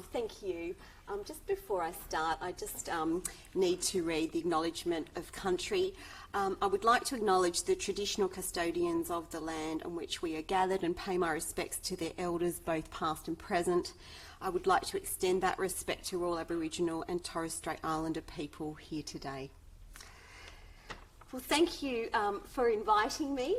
Thank you. Just before I start, I just need to read the acknowledgement of country. I would like to acknowledge the traditional custodians of the land on which we are gathered and pay my respects to their elders, both past and present. I would like to extend that respect to all Aboriginal and Torres Strait Islander people here today. Well, thank you for inviting me.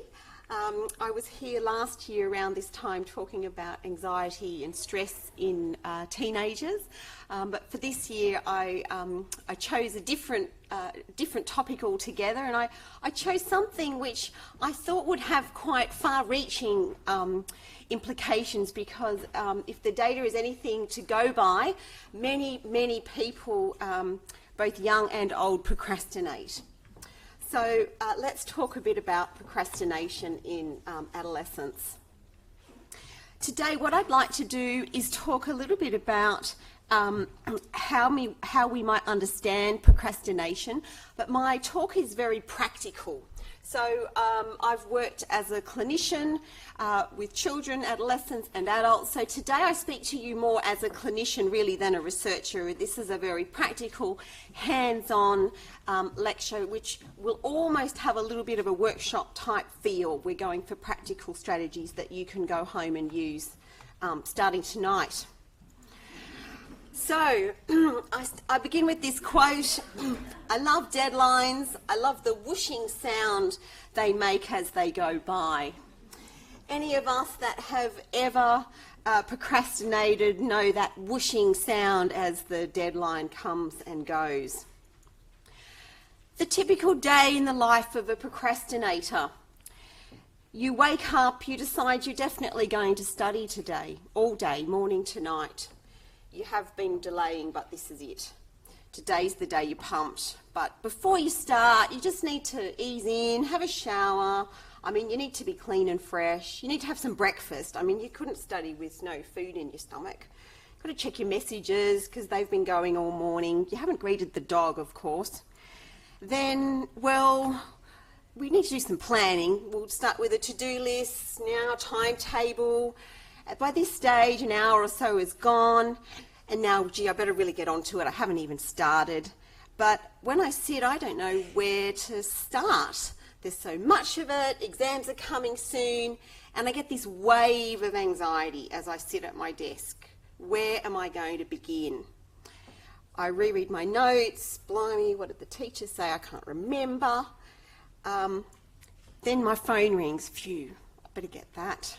I was here last year around this time talking about anxiety and stress in teenagers, but for this year I chose a different topic altogether, and I chose something which I thought would have quite far-reaching implications, because if the data is anything to go by, many people, both young and old, procrastinate. So let's talk a bit about procrastination in adolescence. Today, what I'd like to do is talk a little bit about how we might understand procrastination, but my talk is very practical. So I've worked as a clinician with children, adolescents and adults. So today I speak to you more as a clinician really than a researcher. This is a very practical, hands-on lecture which will almost have a little bit of a workshop type feel. We're going for practical strategies that you can go home and use starting tonight. So, I begin with this quote. I love deadlines. I love the whooshing sound they make as they go by. Any of us that have ever procrastinated know that whooshing sound as the deadline comes and goes. The typical day in the life of a procrastinator. You wake up, you decide you're definitely going to study today, all day, morning to night. You have been delaying, but this is it. Today's the day you're pumped. But before you start, you just need to ease in, have a shower. I mean, you need to be clean and fresh. You need to have some breakfast. I mean, you couldn't study with no food in your stomach. You've got to check your messages because they've been going all morning. You haven't greeted the dog, of course. Then, well, we need to do some planning. We'll start with a to-do list, now timetable. By this stage, an hour or so is gone, and now, gee, I better really get onto it. I haven't even started. But when I sit, I don't know where to start. There's so much of it, exams are coming soon, and I get this wave of anxiety as I sit at my desk. Where am I going to begin? I reread my notes. Blimey, what did the teacher say? I can't remember. Then my phone rings. Phew, I better get that.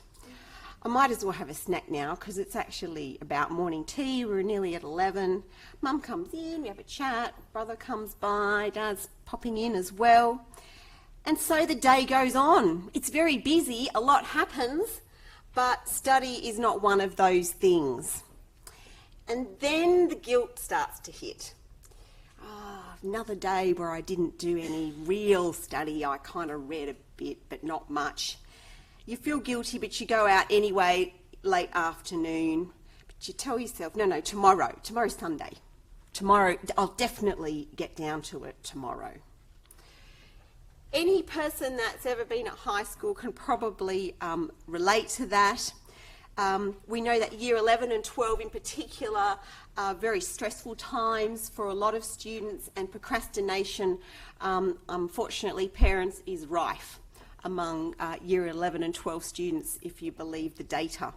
I might as well have a snack now because it's actually about morning tea. We're nearly at 11. Mum comes in, we have a chat, brother comes by, Dad's popping in as well. And so the day goes on. It's very busy, a lot happens, but study is not one of those things. And then the guilt starts to hit. Another day where I didn't do any real study. I kind of read a bit, but not much. You feel guilty, but you go out anyway, late afternoon. But you tell yourself, no, tomorrow's Sunday. Tomorrow, I'll definitely get down to it tomorrow. Any person that's ever been at high school can probably relate to that. We know that year 11 and 12 in particular are very stressful times for a lot of students, and procrastination, unfortunately, parents, is rife among year 11 and 12 students, if you believe the data.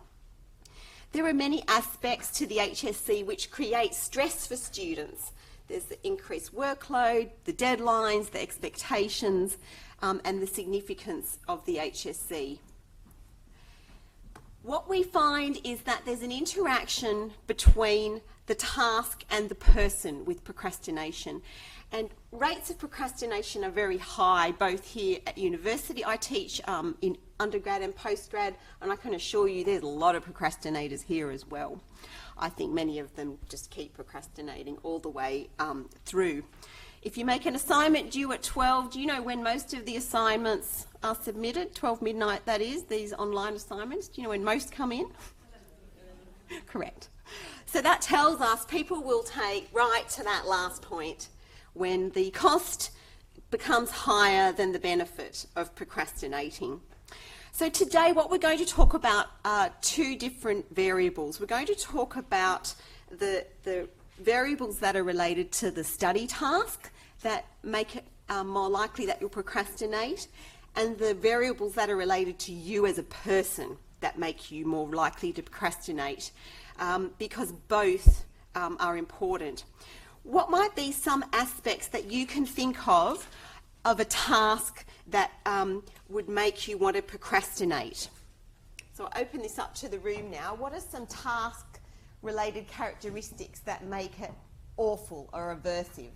There are many aspects to the HSC which create stress for students. There's the increased workload, the deadlines, the expectations, and the significance of the HSC. What we find is that there's an interaction between the task and the person with procrastination. And rates of procrastination are very high, both here at university. I teach in undergrad and postgrad, and I can assure you there's a lot of procrastinators here as well. I think many of them just keep procrastinating all the way through. If you make an assignment due at 12, do you know when most of the assignments are submitted? 12 midnight, that is, these online assignments. Do you know when most come in? Correct. So that tells us people will take right to that last point when the cost becomes higher than the benefit of procrastinating. So today what we're going to talk about are two different variables. We're going to talk about the variables that are related to the study task that make it more likely that you'll procrastinate, and the variables that are related to you as a person that make you more likely to procrastinate, because both are important. What might be some aspects that you can think of a task that would make you want to procrastinate? So I'll open this up to the room now. What are some task-related characteristics that make it awful or aversive?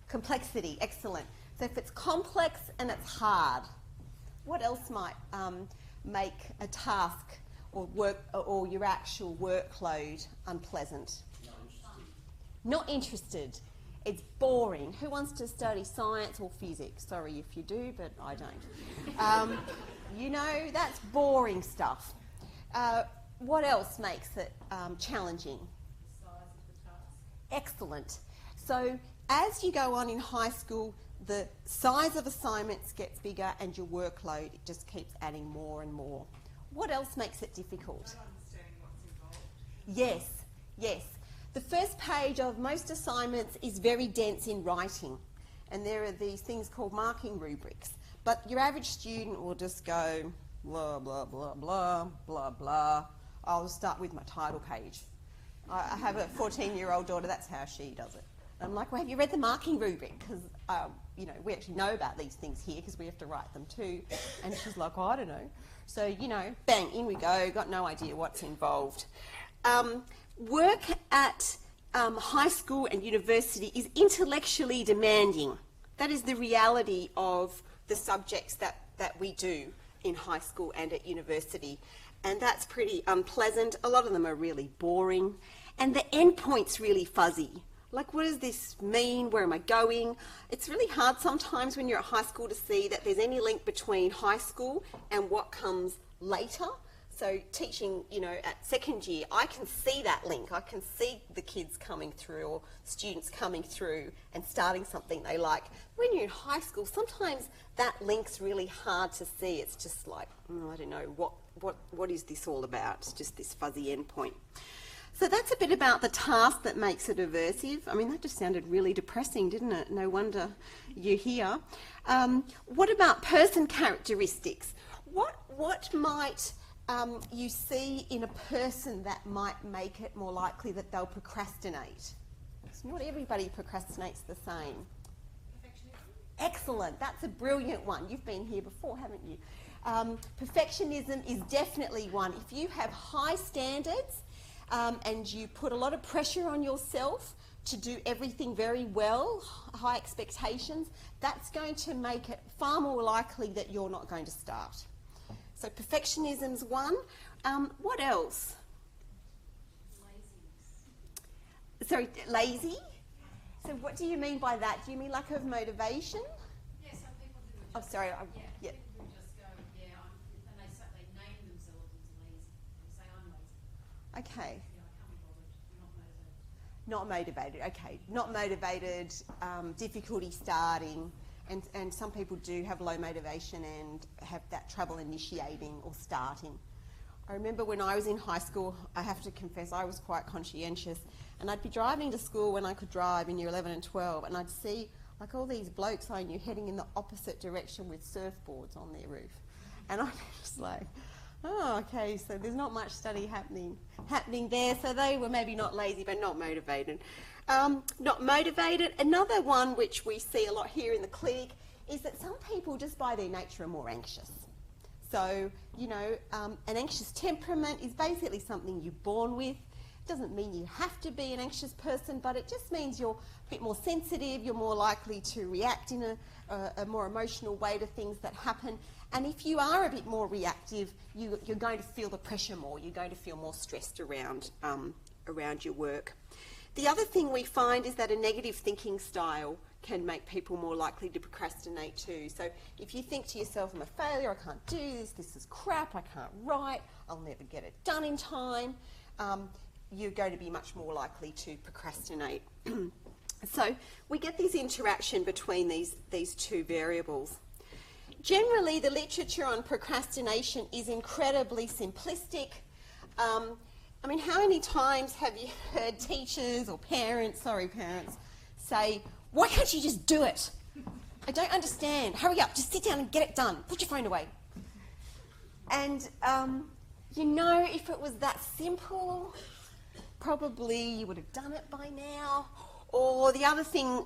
Complexity, excellent. So if it's complex and it's hard, what else might make a task or your actual workload unpleasant? Not interested. It's boring. Who wants to study science or physics? Sorry if you do, but I don't. You know, that's boring stuff. What else makes it challenging? The size of the task. Excellent. So as you go on in high school, the size of assignments gets bigger and your workload just keeps adding more and more. What else makes it difficult? Not understanding what's involved. Yes, yes. The first page of most assignments is very dense in writing, and there are these things called marking rubrics. But your average student will just go blah, blah, blah, blah, blah, blah. I'll start with my title page. I have a 14-year-old daughter, that's how she does it. I'm like, well, have you read the marking rubric? Because, you know, we actually know about these things here because we have to write them too. And she's like, oh, I don't know. So, you know, bang, in we go, got no idea what's involved. Work at high school and university is intellectually demanding. That is the reality of the subjects that we do in high school and at university. And that's pretty unpleasant. A lot of them are really boring. And the endpoint's really fuzzy. Like, what does this mean? Where am I going? It's really hard sometimes when you're at high school to see that there's any link between high school and what comes later. So teaching, you know, at second year, I can see that link. I can see the kids coming through or students coming through and starting something they like. When you're in high school, sometimes that link's really hard to see. It's just like, I don't know, what is this all about? It's just this fuzzy endpoint. So that's a bit about the task that makes it aversive. I mean, that just sounded really depressing, didn't it? No wonder you're here. What about person characteristics? What might you see in a person that might make it more likely that they'll procrastinate? So not everybody procrastinates the same. Perfectionism. Excellent. That's a brilliant one. You've been here before, haven't you? Perfectionism is definitely one. If you have high standards and you put a lot of pressure on yourself to do everything very well, high expectations, that's going to make it far more likely that you're not going to start. So perfectionism's one. What else? Laziness. Sorry, lazy? So what do you mean by that? Do you mean lack of motivation? Yeah, some people do. Oh, sorry. Yeah. People who just go, and they name themselves as lazy. They say, I'm lazy. Okay. Yeah, I can't be bothered. Not motivated. Okay. Not motivated, difficulty starting. And some people do have low motivation and have that trouble initiating or starting. I remember when I was in high school, I have to confess, I was quite conscientious. And I'd be driving to school when I could drive in year 11 and 12, and I'd see like all these blokes I knew heading in the opposite direction with surfboards on their roof. And I'm just like, oh, okay, so there's not much study happening there. So they were maybe not lazy, but not motivated. Not motivated. Another one which we see a lot here in the clinic is that some people just by their nature are more anxious. So, you know, an anxious temperament is basically something you're born with. It doesn't mean you have to be an anxious person, but it just means you're a bit more sensitive, you're more likely to react in a more emotional way to things that happen. And if you are a bit more reactive, you're going to feel the pressure more. You're going to feel more stressed around your work. The other thing we find is that a negative thinking style can make people more likely to procrastinate too. So if you think to yourself, I'm a failure, I can't do this is crap, I can't write, I'll never get it done in time, you're going to be much more likely to procrastinate. So we get this interaction between these two variables. Generally, the literature on procrastination is incredibly simplistic. I mean, how many times have you heard teachers or parents say, why can't you just do it? I don't understand. Hurry up, just sit down and get it done. Put your phone away. And, you know, if it was that simple, probably you would have done it by now. Or the other thing,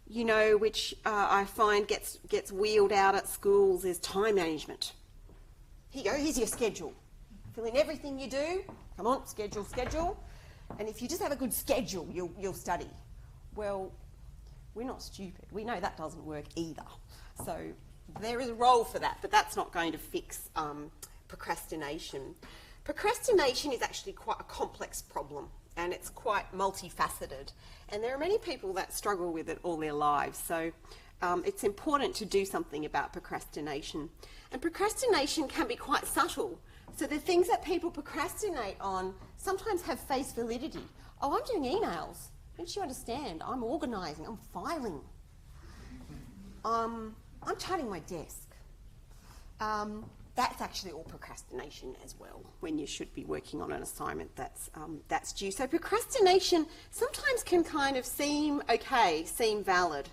you know, which I find gets wheeled out at schools is time management. Here you go, here's your schedule. Fill in everything you do. Come on, schedule. And if you just have a good schedule, you'll study. Well, we're not stupid. We know that doesn't work either. So there is a role for that, but that's not going to fix procrastination. Procrastination is actually quite a complex problem, and it's quite multifaceted. And there are many people that struggle with it all their lives. So it's important to do something about procrastination. And procrastination can be quite subtle. So the things that people procrastinate on sometimes have face validity. Oh, I'm doing emails. Don't you understand? I'm organising. I'm filing. I'm tidying my desk. That's actually all procrastination as well, when you should be working on an assignment that's due. So procrastination sometimes can kind of seem okay, seem valid.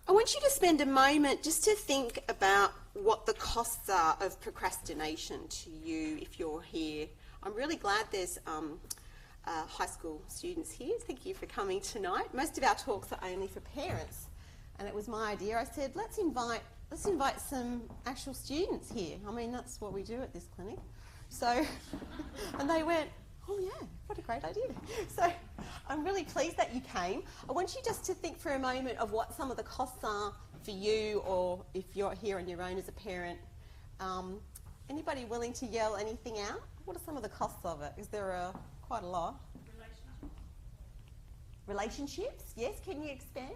I want you to spend a moment just to think about what the costs are of procrastination to you if you're here. I'm really glad there's high school students here. Thank you for coming tonight. Most of our talks are only for parents, and it was my idea. I said, let's invite some actual students here. I mean, that's what we do at this clinic. So, and they went, oh yeah, what a great idea. So I'm really pleased that you came. I want you just to think for a moment of what some of the costs are for you, or if you're here on your own as a parent. Anybody willing to yell anything out? What are some of the costs of it? Is there quite a lot? Relationships? Yes, can you expand?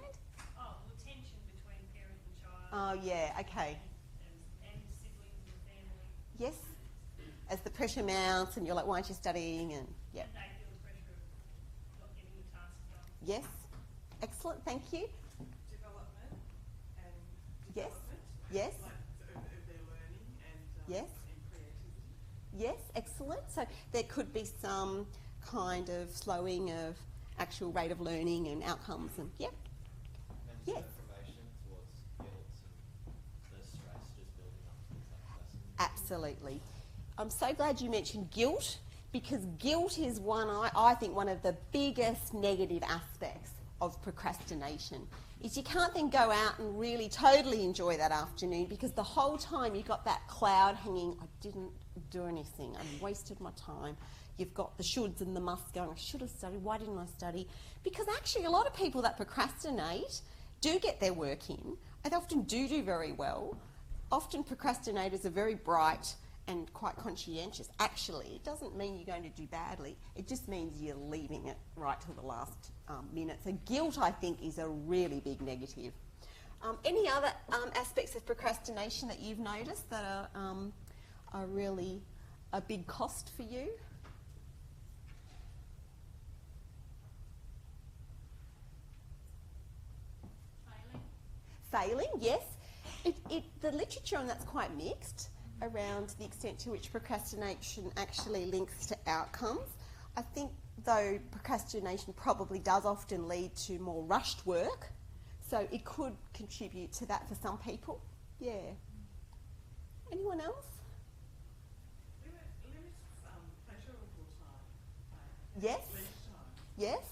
Oh, well, tension between parent and child. Oh yeah, okay. And siblings and family. Yes, as the pressure mounts and you're like, why aren't you studying? And yeah. And they feel the pressure of not getting the task done. Yes, excellent, thank you. Development and Yes, development. yes, Like of their learning and yes, and creativity. yes, excellent. So there could be some kind of slowing of actual rate of learning and outcomes, and yeah. And Yes. information towards guilt and the stress just building up towards that person. Absolutely. I'm so glad you mentioned guilt, because guilt is I think one of the biggest negative aspects of procrastination. Is you can't then go out and really totally enjoy that afternoon, because the whole time you've got that cloud hanging, I didn't do anything, I wasted my time. You've got the shoulds and the musts going, I should have studied, why didn't I study? Because actually a lot of people that procrastinate do get their work in, and they often do very well. Often procrastinators are very bright and quite conscientious. Actually, it doesn't mean you're going to do badly. It just means you're leaving it right till the last minute. So guilt, I think, is a really big negative. Any other aspects of procrastination that you've noticed that are really a big cost for you? Failing, yes. The literature on that's quite mixed around the extent to which procrastination actually links to outcomes. I think, though, procrastination probably does often lead to more rushed work, so it could contribute to that for some people. Yeah. Anyone else? Limits pleasurable time. Yes. Leisure time. Yes.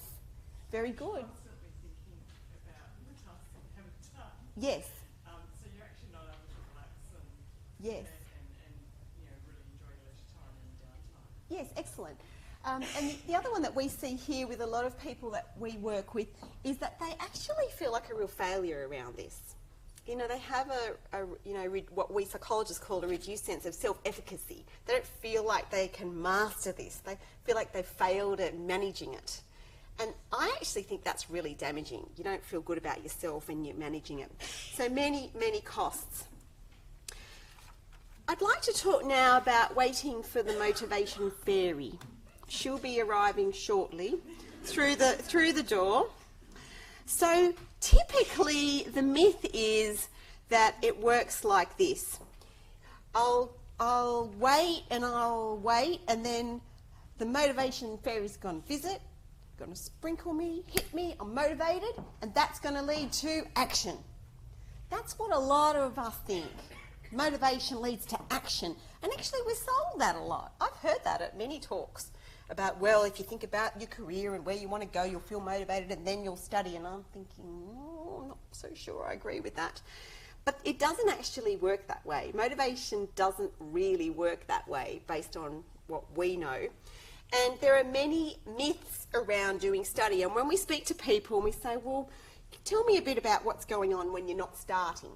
Very good. Constantly thinking about the tasks that you haven't done. Yes. So you're actually not able to relax and Yes. and you know, really enjoy leisure time and downtime. Yes, excellent. And the other one that we see here with a lot of people that we work with is that they actually feel like a real failure around this. You know, they have what we psychologists call a reduced sense of self-efficacy. They don't feel like they can master this. They feel like they've failed at managing it. And I actually think that's really damaging. You don't feel good about yourself and you're managing it. So many costs. I'd like to talk now about waiting for the motivation fairy. She'll be arriving shortly through the door. So typically the myth is that it works like this. I'll I'll wait and then the motivation fairy's going to visit, going to sprinkle me, hit me, I'm motivated, and that's going to lead to action. That's what a lot of us think. Motivation leads to action. And actually we're sold that a lot. I've heard that at many talks about, well, if you think about your career and where you want to go, you'll feel motivated and then you'll study. And I'm thinking, oh, I'm not so sure I agree with that. But it doesn't actually work that way. Motivation doesn't really work that way based on what we know. And there are many myths around doing study. And when we speak to people and we say, well, tell me a bit about what's going on when you're not starting.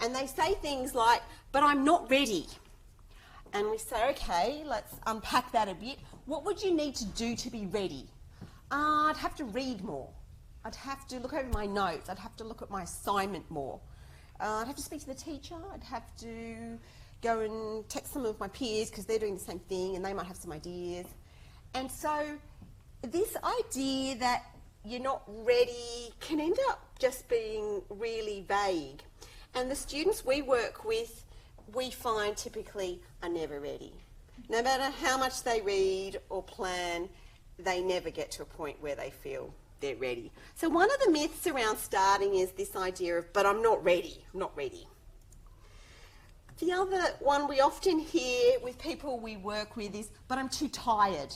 And they say things like, but I'm not ready. And we say, okay, let's unpack that a bit. What would you need to do to be ready? I'd have to read more. I'd have to look over my notes. I'd have to look at my assignment more. I'd have to speak to the teacher. I'd have to go and text some of my peers because they're doing the same thing and they might have some ideas. And so this idea that you're not ready can end up just being really vague. And the students we work with, we find typically are never ready. No matter how much they read or plan, they never get to a point where they feel they're ready. So one of the myths around starting is this idea of, but I'm not ready, I'm not ready. The other one we often hear with people we work with is, but I'm too tired.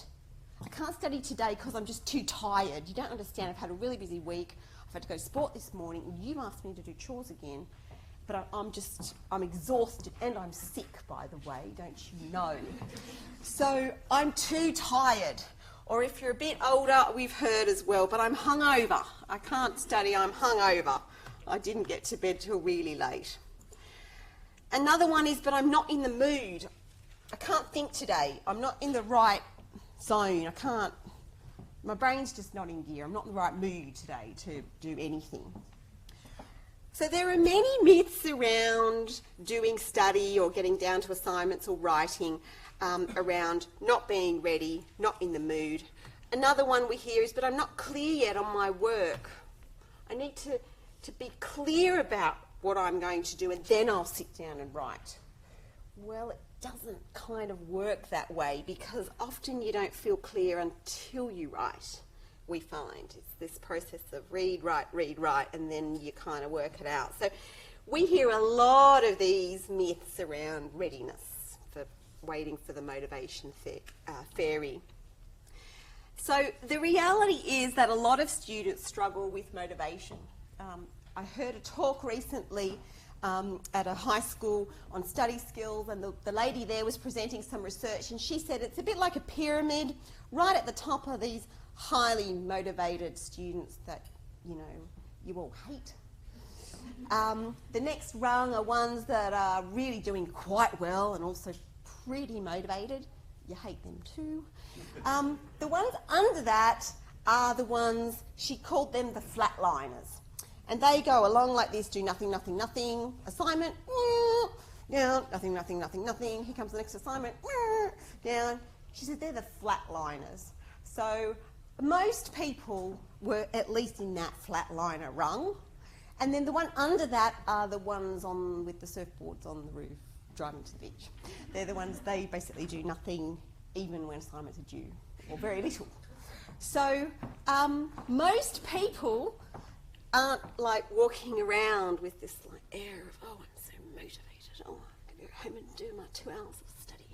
I can't study today because I'm just too tired. You don't understand, I've had a really busy week. I've had to go to sport this morning and you've asked me to do chores again. But I'm exhausted and I'm sick, by the way, don't you know? So I'm too tired. Or if you're a bit older, we've heard as well, but I'm hungover. I can't study, I'm hungover. I didn't get to bed till really late. Another one is, but I'm not in the mood. I can't think today. I'm not in the right zone. My brain's just not in gear. I'm not in the right mood today to do anything. So there are many myths around doing study or getting down to assignments or writing around not being ready, not in the mood. Another one we hear is, but I'm not clear yet on my work. I need to be clear about what I'm going to do and then I'll sit down and write. Well, it doesn't kind of work that way because often you don't feel clear until you write. We find it's this process of read, write, and then you kind of work it out. So we hear a lot of these myths around readiness for waiting for the motivation fairy. So the reality is that a lot of students struggle with motivation. I heard a talk recently at a high school on study skills, and the lady there was presenting some research, and she said it's a bit like a pyramid. Right at the top are these highly motivated students that, you all hate. The next rung are ones that are really doing quite well and also pretty motivated. You hate them too. The ones under that are the ones, she called them the flatliners. And they go along like this, do nothing, nothing, nothing. Assignment, down, nothing, nothing, nothing, nothing. Here comes the next assignment, down. She said they're the flatliners. So most people were at least in that flatliner rung. And then the one under that are the ones with the surfboards on the roof driving to the beach. They're the ones, they basically do nothing even when assignments are due, or very little. So most people aren't like walking around with this like air of, oh, I'm so motivated, oh, I'm going to go home and do my 2 hours of study.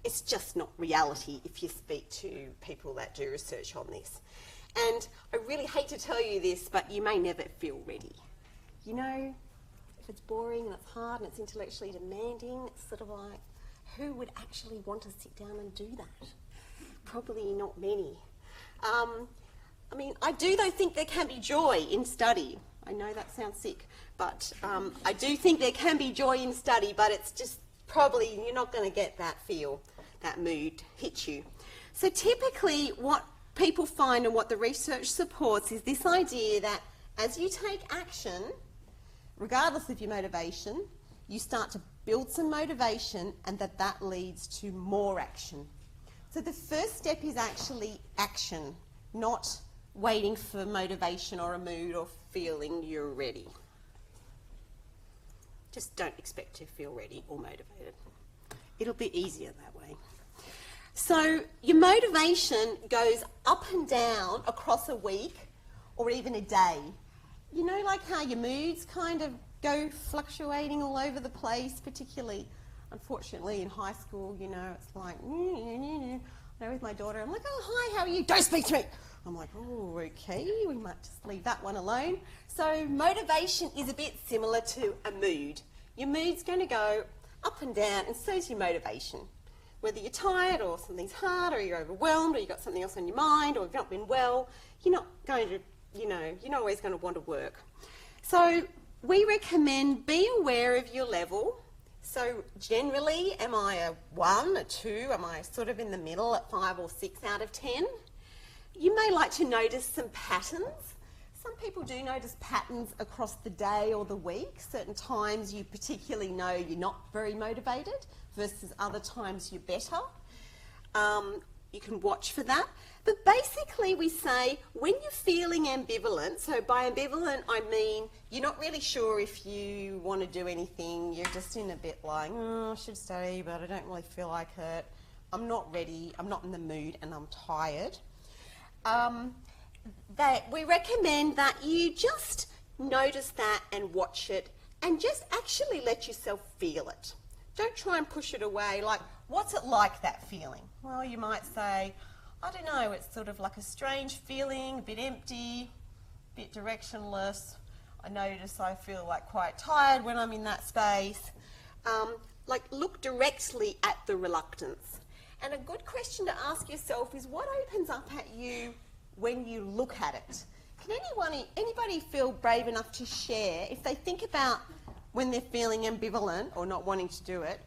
It's just not reality if you speak to people that do research on this. And I really hate to tell you this, but you may never feel ready. If it's boring and it's hard and it's intellectually demanding, it's sort of like, who would actually want to sit down and do that? Probably not many. I do though think there can be joy in study. I know that sounds sick, but I do think there can be joy in study, but it's just probably you're not going to get that feel, that mood hit you. So typically what people find and what the research supports is this idea that as you take action, regardless of your motivation, you start to build some motivation and that leads to more action. So the first step is actually action, not waiting for motivation or a mood or feeling you're ready. Just don't expect to feel ready or motivated. It'll be easier that way. So your motivation goes up and down across a week or even a day. You know, like how your moods kind of go fluctuating all over the place, particularly, unfortunately, in high school, you know, it's like, I know with my daughter, I'm like, oh, hi, how are you? Don't speak to me. I'm like, oh, okay, we might just leave that one alone. So motivation is a bit similar to a mood. Your mood's going to go up and down, and so is your motivation. Whether you're tired or something's hard or you're overwhelmed or you've got something else on your mind or you've not been well, you're not going to, you know, you're not always going to want to work. So we recommend be aware of your level. So generally, am I a 1, a 2? Am I sort of in the middle at 5 or 6 out of 10? You may like to notice some patterns. Some people do notice patterns across the day or the week. Certain times you particularly know you're not very motivated versus other times you're better. You can watch for that. But basically we say when you're feeling ambivalent, so by ambivalent I mean you're not really sure if you want to do anything, you're just in a bit like, oh, I should study but I don't really feel like it, I'm not ready, I'm not in the mood and I'm tired. That we recommend that you just notice that and watch it and just actually let yourself feel it. Don't try and push it away. Like, what's it like, that feeling? Well, you might say, I don't know, it's sort of like a strange feeling, a bit empty, a bit directionless. I notice I feel like quite tired when I'm in that space. Like, look directly at the reluctance. And a good question to ask yourself is what opens up at you when you look at it? Can anybody feel brave enough to share if they think about when they're feeling ambivalent or not wanting to do it,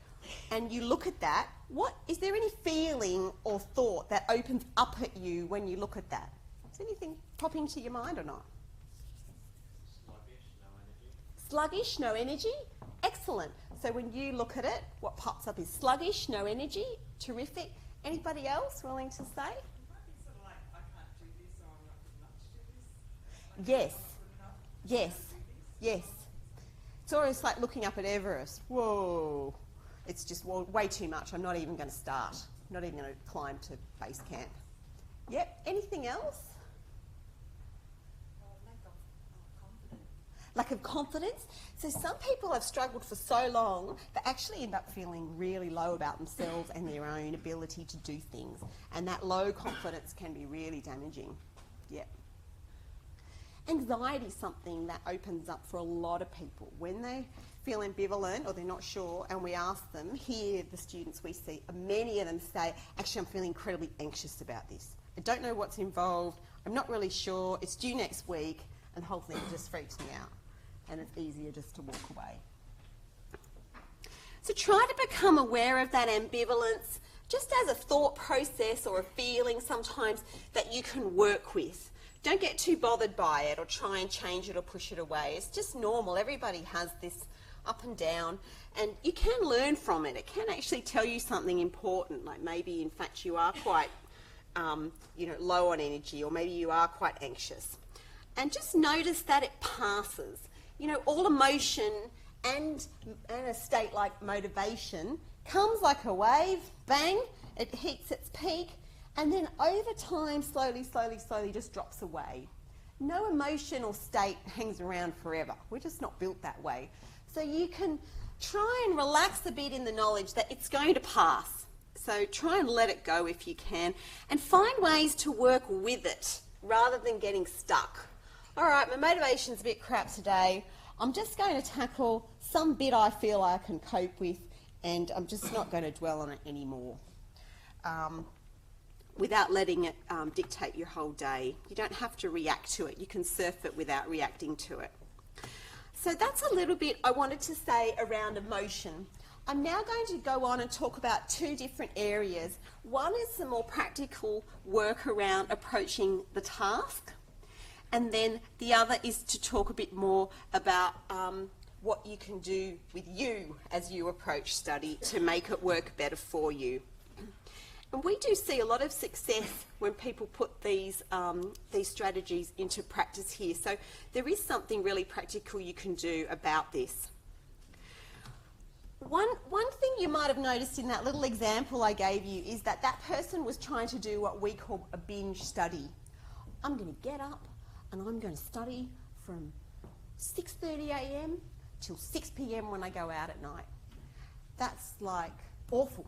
and you look at that, is there any feeling or thought that opens up at you when you look at that? Is anything popping to your mind or not? Sluggish, no energy. Sluggish, no energy? Excellent. So when you look at it, what pops up is sluggish, no energy. Terrific. Anybody else willing to say? It might be sort of like, I can't do this, or I'm not good enough to do this. Like, Yes. I'm not good enough Yes. to do this. Yes. It's almost like looking up at Everest. Whoa. It's just way too much. I'm not even going to start. I'm not even going to climb to base camp. Yep. Anything else? Lack of confidence. So some people have struggled for so long they actually end up feeling really low about themselves and their own ability to do things. And that low confidence can be really damaging. Yep. Anxiety is something that opens up for a lot of people. When they feel ambivalent or they're not sure and we ask them, here the students we see, many of them say, actually I'm feeling incredibly anxious about this. I don't know what's involved, I'm not really sure, it's due next week, and the whole thing just freaks me out. And it's easier just to walk away. So try to become aware of that ambivalence just as a thought process or a feeling sometimes that you can work with. Don't get too bothered by it or try and change it or push it away. It's just normal. Everybody has this up and down, and you can learn from it. It can actually tell you something important, like maybe in fact you are quite low on energy, or maybe you are quite anxious. And just notice that it passes. You know, all emotion and a state like motivation comes like a wave, bang, it hits its peak, and then over time, slowly just drops away. No emotion or state hangs around forever. We're just not built that way. So you can try and relax a bit in the knowledge that it's going to pass. So try and let it go if you can, and find ways to work with it rather than getting stuck. All right, my motivation's a bit crap today. I'm just going to tackle some bit I feel I can cope with, and I'm just not going to dwell on it anymore. Without letting it dictate your whole day. You don't have to react to it. You can surf it without reacting to it. So that's a little bit I wanted to say around emotion. I'm now going to go on and talk about two different areas. One is some more practical work around approaching the task, and then the other is to talk a bit more about what you can do with you as you approach study to make it work better for you. And we do see a lot of success when people put these strategies into practice here. So there is something really practical you can do about this. One thing you might have noticed in that little example I gave you is that that person was trying to do what we call a binge study. I'm going to get up and I'm going to study from 6:30 a.m. till 6 p.m. when I go out at night. That's like awful.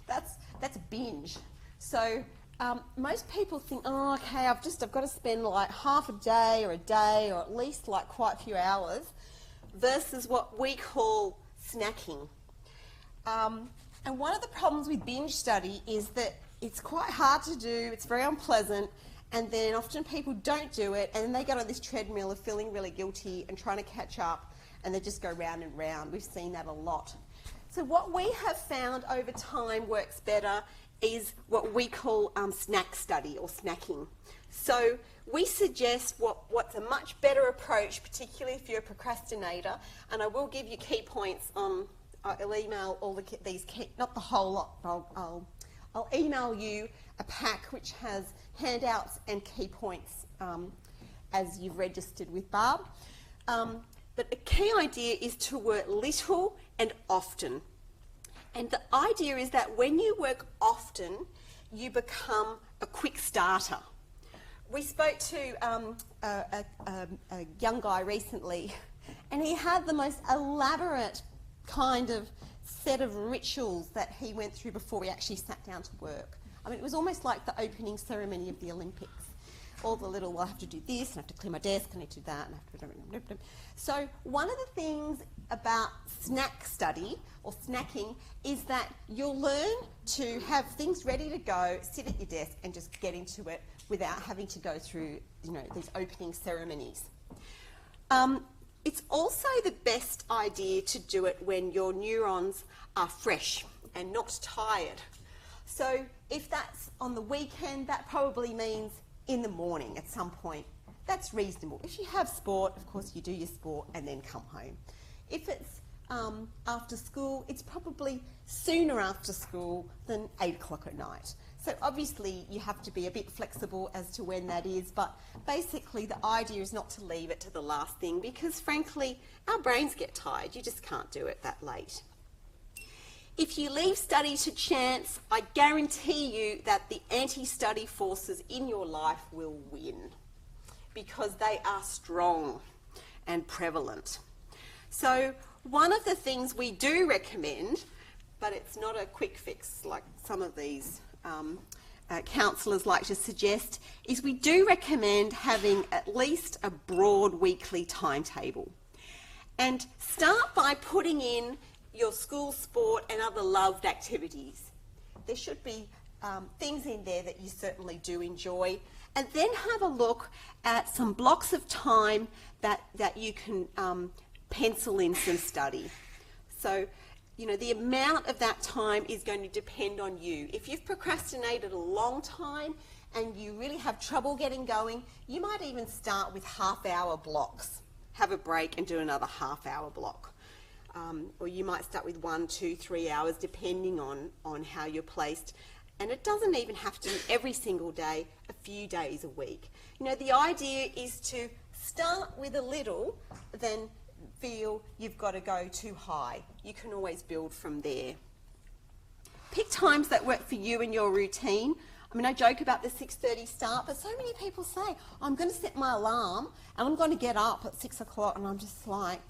That's a binge. So most people think, oh, okay, I've got to spend like half a day or at least like quite a few hours, versus what we call snacking. And one of the problems with binge study is that it's quite hard to do, it's very unpleasant, and then often people don't do it, and then they get on this treadmill of feeling really guilty and trying to catch up, and they just go round and round. We've seen that a lot. So what we have found over time works better is what we call snack study or snacking. So we suggest what's a much better approach, particularly if you're a procrastinator, and I will give you key points on, I'll email all these key, not the whole lot, but I'll email you a pack which has handouts and key points as you've registered with Barb. But a key idea is to work little and often. And the idea is that when you work often, you become a quick starter. We spoke to a young guy recently, and he had the most elaborate kind of set of rituals that he went through before he actually sat down to work. I mean, it was almost like the opening ceremony of the Olympics. All the little, well, I have to do this, and I have to clear my desk, and I need to do that, and I have to do. So one of the things about snack study or snacking is that you'll learn to have things ready to go, sit at your desk, and just get into it without having to go through, these opening ceremonies. It's also the best idea to do it when your neurons are fresh and not tired. So if that's on the weekend, that probably means in the morning at some point. That's reasonable. If you have sport, of course you do your sport and then come home. If it's after school, it's probably sooner after school than 8 o'clock at night. So obviously you have to be a bit flexible as to when that is, but basically the idea is not to leave it to the last thing, because frankly our brains get tired. You just can't do it that late. If you leave study to chance, I guarantee you that the anti-study forces in your life will win, because they are strong and prevalent. So one of the things we do recommend, but it's not a quick fix like some of these counsellors like to suggest, is we do recommend having at least a broad weekly timetable. And start by putting in your school sport and other loved activities. There should be things in there that you certainly do enjoy. And then have a look at some blocks of time that you can pencil in some study. So, the amount of that time is going to depend on you. If you've procrastinated a long time and you really have trouble getting going, you might even start with half-hour blocks. Have a break and do another half-hour block. Or you might start with 1, 2, 3 hours, depending on how you're placed. And it doesn't even have to be every single day, a few days a week. The idea is to start with a little, then feel you've got to go too high. You can always build from there. Pick times that work for you and your routine. I mean, I joke about the 6:30 start, but so many people say, I'm going to set my alarm and I'm going to get up at 6 o'clock, and I'm just like,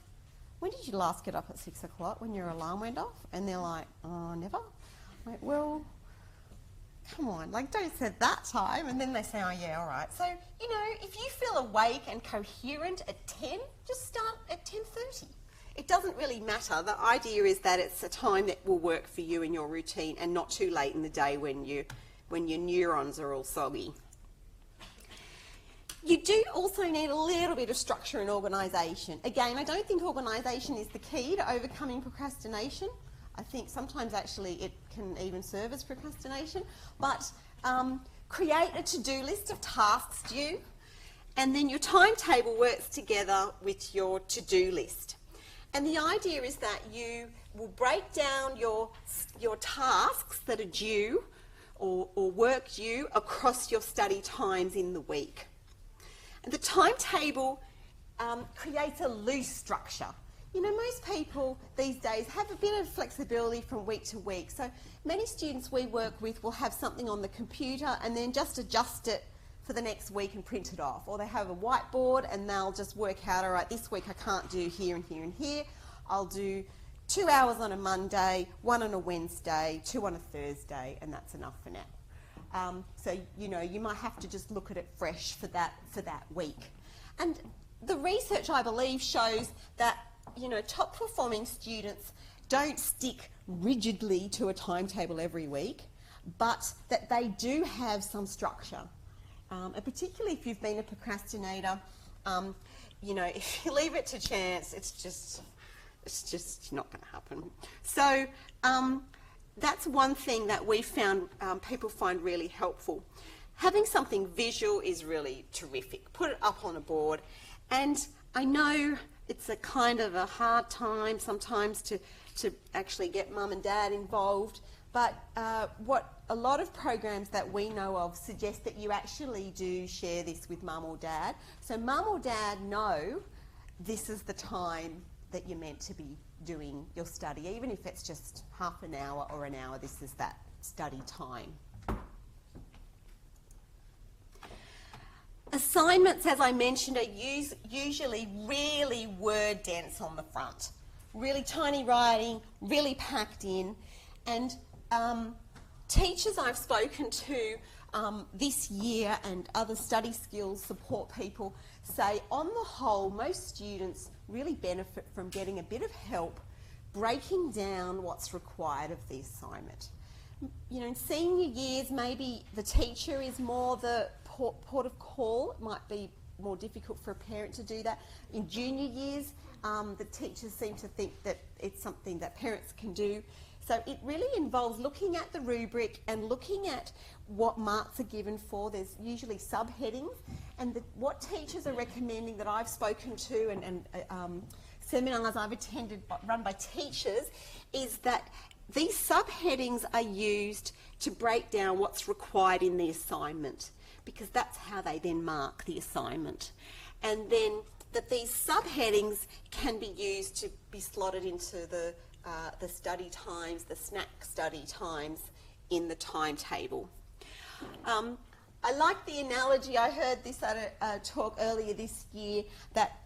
when did you last get up at 6 o'clock? When your alarm went off? And they're like, oh, never. I'm like, well, come on, don't set that time. And then they say, oh yeah, all right. So, if you feel awake and coherent at 10, just start at 10:30. It doesn't really matter. The idea is that it's a time that will work for you in your routine, and not too late in the day when your neurons are all soggy. You do also need a little bit of structure and organisation. Again, I don't think organisation is the key to overcoming procrastination. I think sometimes actually it can even serve as procrastination. But create a to-do list of tasks due, and then your timetable works together with your to-do list. And the idea is that you will break down your tasks that are due or work due across your study times in the week. And the timetable creates a loose structure. you know, most people these days have a bit of flexibility from week to week. So many students we work with will have something on the computer and then just adjust it for the next week and print it off. Or they have a whiteboard and they'll just work out, all right, this week I can't do here and here and here. I'll do 2 hours on a Monday, 1 on a Wednesday, 2 on a Thursday, and that's enough for now. So, you know, you might have to just look at it fresh for that week. And the research, I believe, shows that, you know, top performing students don't stick rigidly to a timetable every week, but that they do have some structure. And particularly if you've been a procrastinator, you know, if you leave it to chance, it's just not going to happen. So that's one thing that we found people find really helpful. Having something visual is really terrific. Put it up on a board. And I know it's a kind of a hard time sometimes to actually get mum and dad involved, but what a lot of programs that we know of suggest that you actually do share this with mum or dad. So mum or dad know this is the time that you're meant to be doing your study, even if it's just half an hour or an hour, this is that study time. Assignments, as I mentioned, are usually really word dense on the front. Really tiny writing, really packed in. And teachers I've spoken to this year and other study skills support people say, on the whole, most students really benefit from getting a bit of help breaking down what's required of the assignment. You know, in senior years, maybe the teacher is more the port of call. It might be more difficult for a parent to do that. In junior years, the teachers seem to think that it's something that parents can do. So it really involves looking at the rubric and looking at what marks are given for. There's usually subheadings, and what teachers are recommending that I've spoken to and seminars I've attended run by teachers is that these subheadings are used to break down what's required in the assignment, because that's how they then mark the assignment. And then that these subheadings can be used to be slotted into the study times, the snack study times in the timetable. I like the analogy, I heard this at a talk earlier this year, that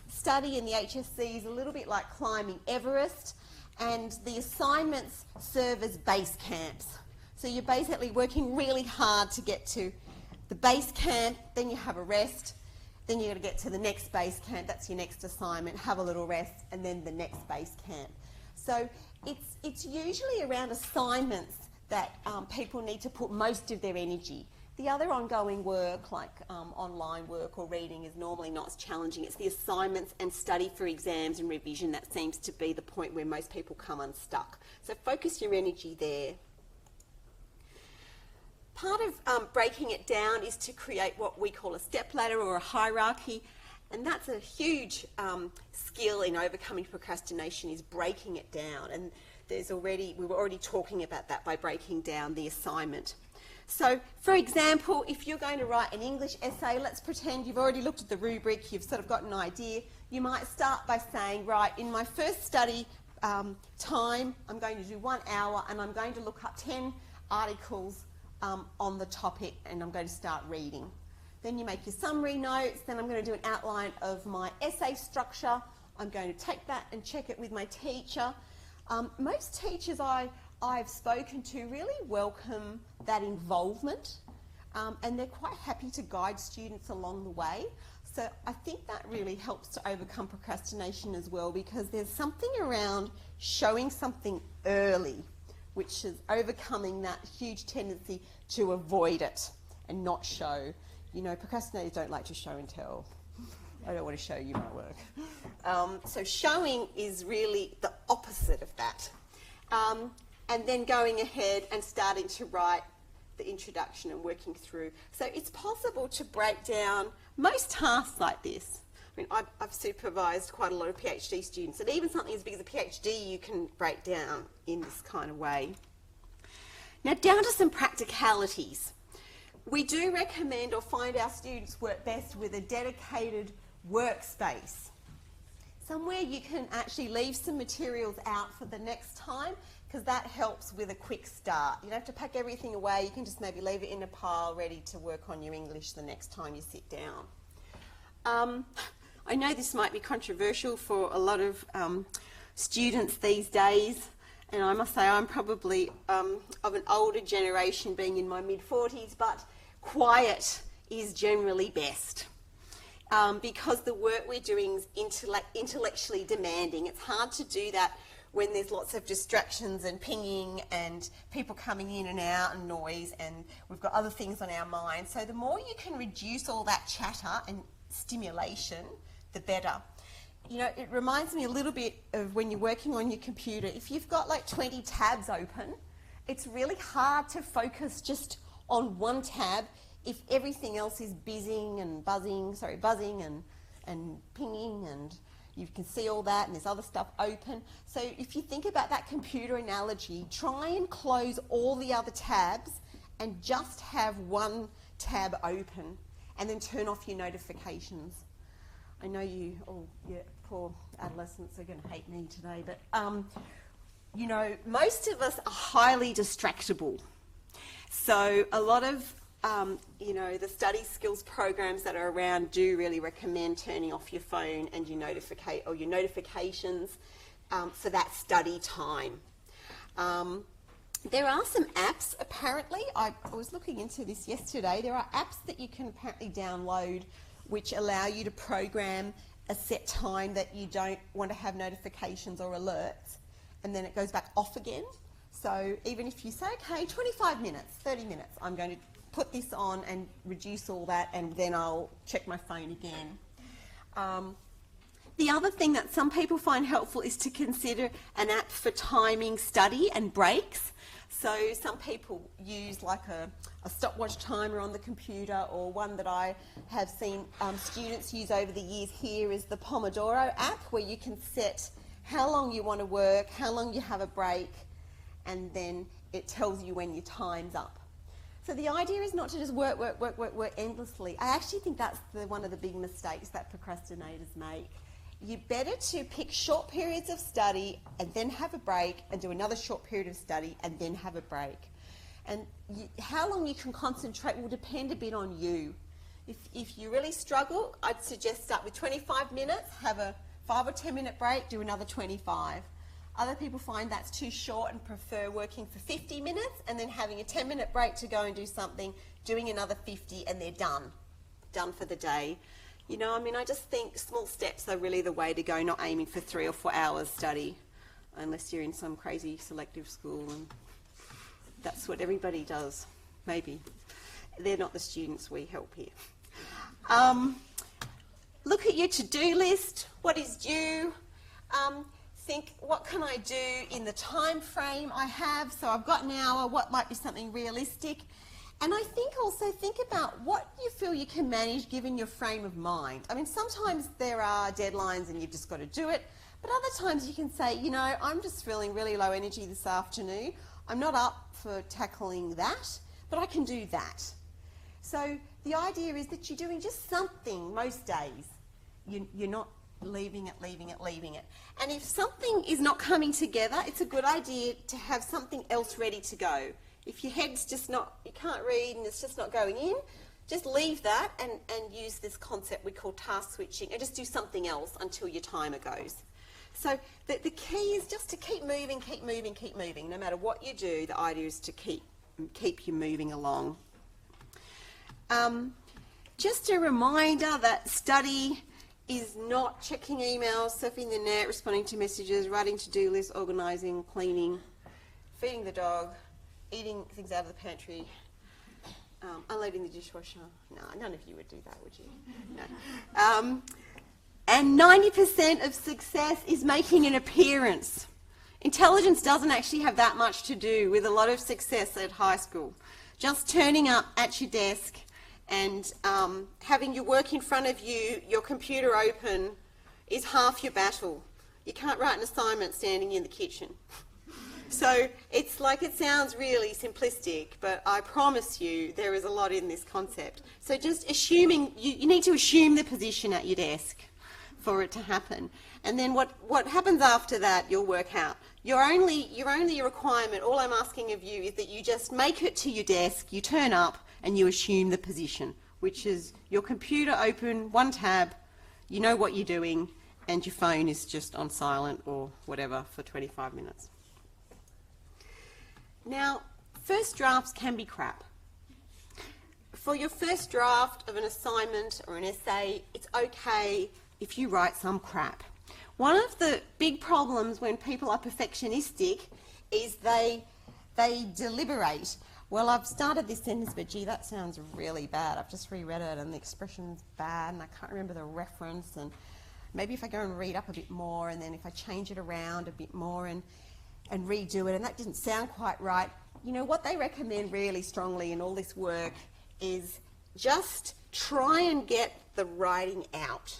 study in the HSC is a little bit like climbing Everest, and the assignments serve as base camps. So you're basically working really hard to get to the base camp, then you have a rest, then you've got to get to the next base camp, that's your next assignment, have a little rest, and then the next base camp. So it's usually around assignments that people need to put most of their energy. The other ongoing work, like online work or reading, is normally not as challenging. It's the assignments and study for exams and revision that seems to be the point where most people come unstuck. So focus your energy there. Part of breaking it down is to create what we call a step ladder or a hierarchy, and that's a huge skill in overcoming procrastination, is breaking it down. And we were already talking about that by breaking down the assignment. So, for example, if you're going to write an English essay, let's pretend you've already looked at the rubric, you've sort of got an idea. You might start by saying, right, in my first study time, I'm going to do 1 hour and I'm going to look up 10 articles on the topic and I'm going to start reading. Then you make your summary notes, then I'm going to do an outline of my essay structure. I'm going to take that and check it with my teacher. Most teachers I've spoken to really welcome that involvement, and they're quite happy to guide students along the way. So I think that really helps to overcome procrastination as well, because there's something around showing something early, which is overcoming that huge tendency to avoid it and not show. You know, procrastinators don't like to show and tell. I don't want to show you my work. So showing is really the opposite of that. And then going ahead and starting to write the introduction and working through. So it's possible to break down most tasks like this. I mean, I've supervised quite a lot of PhD students, and even something as big as a PhD you can break down in this kind of way. Now, down to some practicalities. We do recommend or find our students work best with a dedicated workspace. somewhere you can actually leave some materials out for the next time, because that helps with a quick start. You don't have to pack everything away. You can just maybe leave it in a pile ready to work on your English the next time you sit down. I know this might be controversial for a lot of students these days, and I must say I'm probably of an older generation, being in my mid-40s, but quiet is generally best. Because the work we're doing is intellectually demanding. It's hard to do that when there's lots of distractions and pinging and people coming in and out and noise, and we've got other things on our mind. So the more you can reduce all that chatter and stimulation, the better. You know, it reminds me a little bit of when you're working on your computer. If you've got like 20 tabs open, it's really hard to focus just on one tab if everything else is buzzing and pinging, and you can see all that and there's other stuff open. So if you think about that computer analogy, try and close all the other tabs and just have one tab open, and then turn off your notifications. I know you, poor adolescents are going to hate me today, but you know, most of us are highly distractible. So a lot of you know, the study skills programs that are around do really recommend turning off your phone and your notifications for that study time. There are some apps, apparently. I was looking into this yesterday. There are apps that you can apparently download which allow you to program a set time that you don't want to have notifications or alerts, and then it goes back off again. So even if you say, okay, 25 minutes, 30 minutes, I'm going to put this on and reduce all that, and then I'll check my phone again. The other thing that some people find helpful is to consider an app for timing study and breaks. So some people use like a stopwatch timer on the computer, or one that I have seen students use over the years here is the Pomodoro app, where you can set how long you want to work, how long you have a break, and then it tells you when your time's up. So the idea is not to just work endlessly. I actually think that's one of the big mistakes that procrastinators make. You're better to pick short periods of study and then have a break, and do another short period of study and then have a break. And how long you can concentrate will depend a bit on you. If you really struggle, I'd suggest start with 25 minutes, have a 5 or 10 minute break, do another 25. Other people find that's too short and prefer working for 50 minutes and then having a 10-minute break to go and do something, doing another 50, and they're done for the day. You know, I mean, I just think small steps are really the way to go, not aiming for 3 or 4 hours study, unless you're in some crazy selective school and that's what everybody does, maybe. They're not the students we help here. Look at your to-do list. What is due? Think, what can I do in the time frame I have? So I've got an hour, what might be something realistic? And I think also think about what you feel you can manage given your frame of mind. I mean, sometimes there are deadlines and you've just got to do it, but other times you can say, you know, I'm just feeling really low energy this afternoon. I'm not up for tackling that, but I can do that. So the idea is that you're doing just something most days. You're not leaving it. And if something is not coming together, it's a good idea to have something else ready to go. If your head's just not, you can't read and it's just not going in, just leave that and use this concept we call task switching, and just do something else until your timer goes. So the key is just to keep moving. No matter what you do, the idea is to keep you moving along. Just a reminder that study is not checking emails, surfing the net, responding to messages, writing to-do lists, organising, cleaning, feeding the dog, eating things out of the pantry, unloading the dishwasher. No, none of you would do that, would you? No. And 90% of success is making an appearance. Intelligence doesn't actually have that much to do with a lot of success at high school. Just turning up at your desk and having your work in front of you, your computer open, is half your battle. You can't write an assignment standing in the kitchen. So it's like, it sounds really simplistic, but I promise you there is a lot in this concept. So just assuming, you need to assume the position at your desk. for it to happen. And then what happens after that, you'll work out. Your only requirement, all I'm asking of you, is that you just make it to your desk, you turn up, and you assume the position, which is your computer open, one tab, you know what you're doing, and your phone is just on silent or whatever for 25 minutes. Now, first drafts can be crap. For your first draft of an assignment or an essay, it's okay if you write some crap. One of the big problems when people are perfectionistic is they deliberate. Well, I've started this sentence, but gee, that sounds really bad. I've just reread it and the expression's bad and I can't remember the reference, and maybe if I go and read up a bit more, and then if I change it around a bit more and redo it, and that didn't sound quite right. You know, what they recommend really strongly in all this work is just try and get the writing out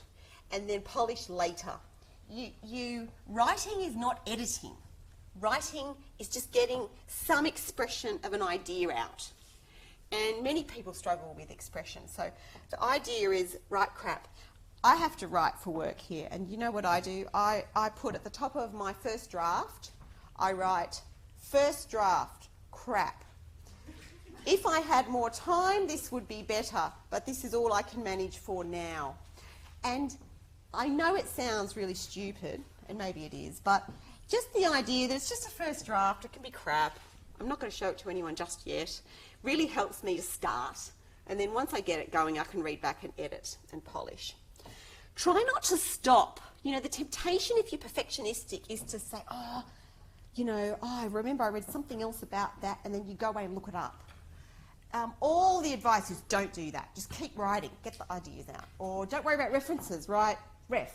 and then polish later. Writing is not editing. Writing is just getting some expression of an idea out. And many people struggle with expression. So the idea is, write crap. I have to write for work here, and you know what I do? I put at the top of my first draft, I write, first draft, crap. If I had more time, this would be better, but this is all I can manage for now. And I know it sounds really stupid, and maybe it is, but just the idea that it's just a first draft, it can be crap. I'm not going to show it to anyone just yet. Really helps me to start. And then once I get it going, I can read back and edit and polish. Try not to stop. You know, the temptation if you're perfectionistic is to say, I remember I read something else about that, and then you go away and look it up. All the advice is don't do that. Just keep writing, get the ideas out. Or don't worry about references, write ref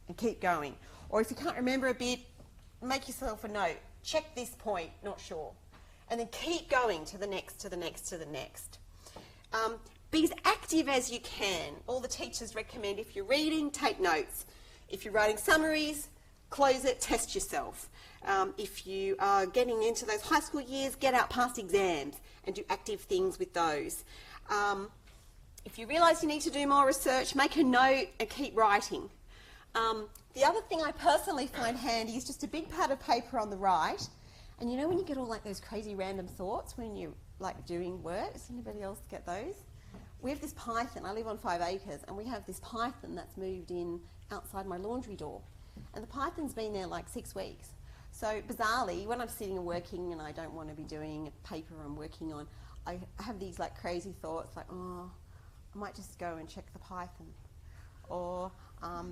and keep going. Or if you can't remember a bit, make yourself a note. Check this point, not sure. And then keep going to the next, to the next, to the next. Be as active as you can. All the teachers recommend, if you're reading, take notes. If you're writing summaries, close it, test yourself. If you are getting into those high school years, get out past exams and do active things with those. If you realise you need to do more research, make a note and keep writing. The other thing I personally find handy is just a big pad of paper on the right. And you know when you get all like those crazy random thoughts when you're like doing work? Does anybody else get those? We have this python. I live on 5 acres, and we have this python that's moved in outside my laundry door. And the python's been there like 6 weeks. So bizarrely, when I'm sitting and working and I don't want to be doing a paper I'm working on, I have these like crazy thoughts like, I might just go and check the python. Or, I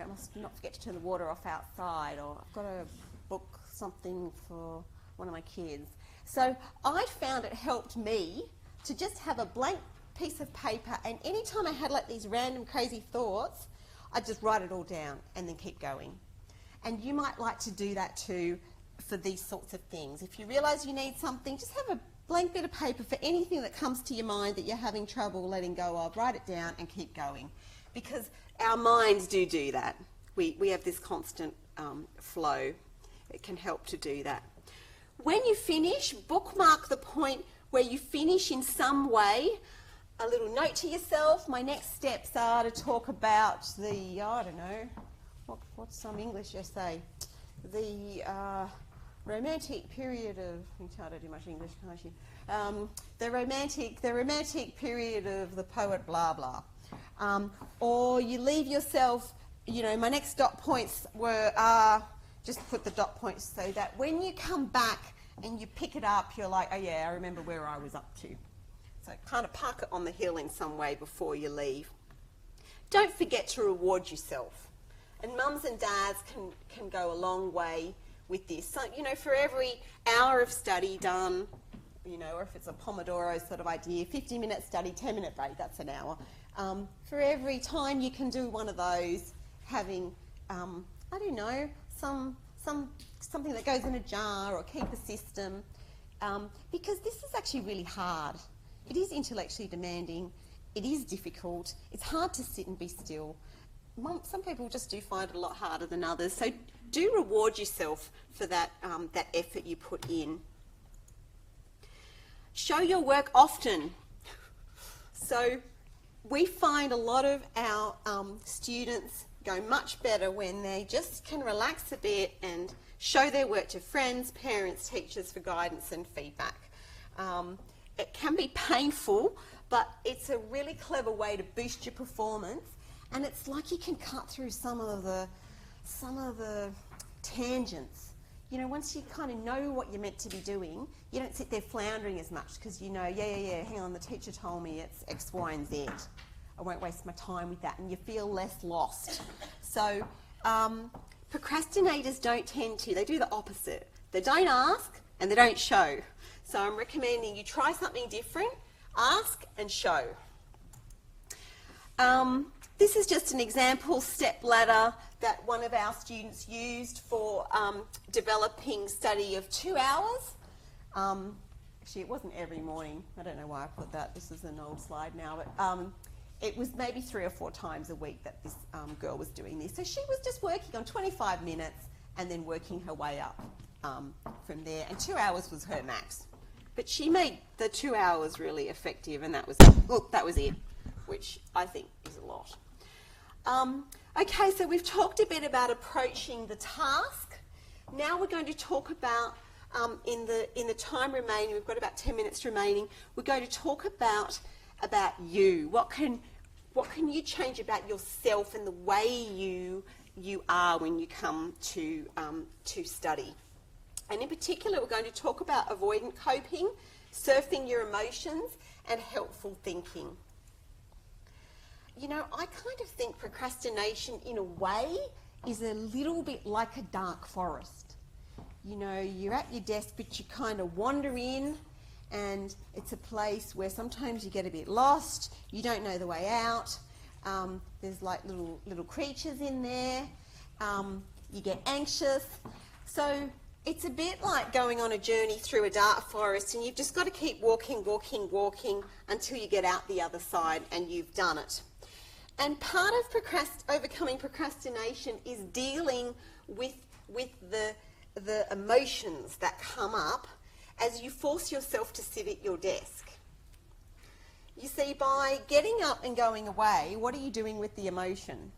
must not forget to turn the water off outside, or I've got to book something for one of my kids. So I found it helped me to just have a blank piece of paper, and anytime I had like these random crazy thoughts, I'd just write it all down and then keep going. And you might like to do that too for these sorts of things. If you realise you need something, just have a blank bit of paper for anything that comes to your mind that you're having trouble letting go of. Write it down and keep going. Because our minds do that. We have this constant flow. It can help to do that. When you finish, bookmark the point where you finish in some way. A little note to yourself. My next steps are to talk about the, what's some English essay? The romantic period of, I don't do much English, can't you? The romantic period of the poet blah blah. Or you leave yourself, my next dot points just put the dot points so that when you come back and you pick it up, you're like, oh yeah, I remember where I was up to. So kind of park it on the hill in some way before you leave. Don't forget to reward yourself. And mums and dads can go a long way with this. So, for every hour of study done, or if it's a Pomodoro sort of idea, 15-minute study, 10-minute break, that's an hour. For every time you can do one of those, having, something that goes in a jar or keep a system, because this is actually really hard. It is intellectually demanding. It is difficult. It's hard to sit and be still. Some people just do find it a lot harder than others. So do reward yourself for that effort you put in. Show your work often. So we find a lot of our students go much better when they just can relax a bit and show their work to friends, parents, teachers for guidance and feedback. It can be painful, but it's a really clever way to boost your performance, and it's like you can cut through some of the tangents. You know, once you kind of know what you're meant to be doing, you don't sit there floundering as much because you know, hang on, the teacher told me it's X, Y, and Z. I won't waste my time with that, and you feel less lost. So procrastinators don't tend to, they do the opposite. They don't ask and they don't show. So I'm recommending you try something different, ask and show. This is just an example step ladder that one of our students used for developing study of 2 hours. Actually, it wasn't every morning. I don't know why I put that. This is an old slide now. But it was maybe 3 or 4 times a week that this girl was doing this. So she was just working on 25 minutes and then working her way up from there. And 2 hours was her max. But she made the 2 hours really effective, and that was it, which I think is a lot. Okay, so we've talked a bit about approaching the task. Now we're going to talk about, in the time remaining, we've got about 10 minutes remaining, we're going to talk about you. What can you change about yourself and the way you are when you come to study? And in particular, we're going to talk about avoidant coping, surfing your emotions, and helpful thinking. You know, I kind of think procrastination, in a way, is a little bit like a dark forest. You know, you're at your desk, but you kind of wander in, and it's a place where sometimes you get a bit lost, you don't know the way out, there's like little creatures in there, you get anxious. So it's a bit like going on a journey through a dark forest, and you've just got to keep walking until you get out the other side and you've done it. And part of overcoming procrastination is dealing with the emotions that come up as you force yourself to sit at your desk. You see, by getting up and going away, what are you doing with the emotion?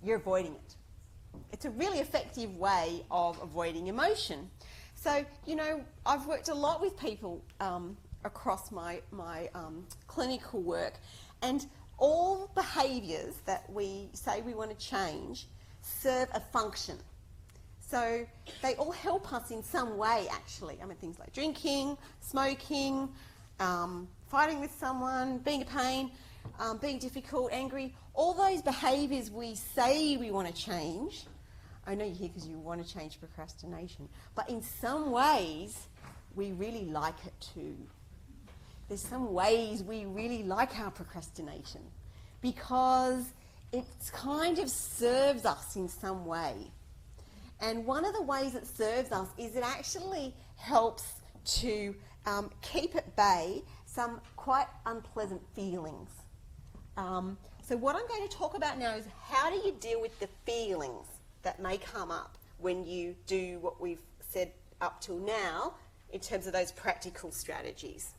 You're avoiding it. It's a really effective way of avoiding emotion. So, you know, I've worked a lot with people across my clinical work, and all behaviours that we say we want to change serve a function. So they all help us in some way, actually. I mean, things like drinking, smoking, fighting with someone, being a pain, being difficult, angry. All those behaviours we say we want to change. I know you're here because you want to change procrastination. But in some ways, we really like it too. There's some ways we really like our procrastination because it kind of serves us in some way. And one of the ways it serves us is it actually helps to keep at bay some quite unpleasant feelings. So what I'm going to talk about now is how do you deal with the feelings that may come up when you do what we've said up till now in terms of those practical strategies.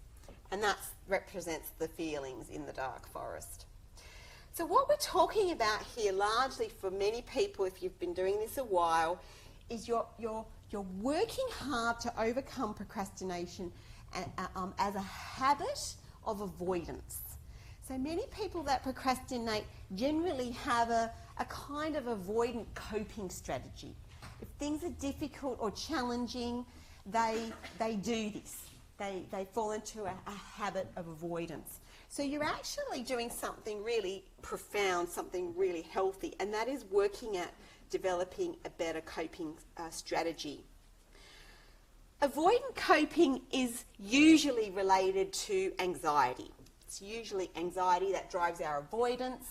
And that represents the feelings in the dark forest. So what we're talking about here largely for many people, if you've been doing this a while, is you're working hard to overcome procrastination as a habit of avoidance. So many people that procrastinate generally have a kind of avoidant coping strategy. If things are difficult or challenging, they do this. They fall into a habit of avoidance. So you're actually doing something really profound, something really healthy, and that is working at developing a better coping strategy. Avoidant coping is usually related to anxiety. It's usually anxiety that drives our avoidance.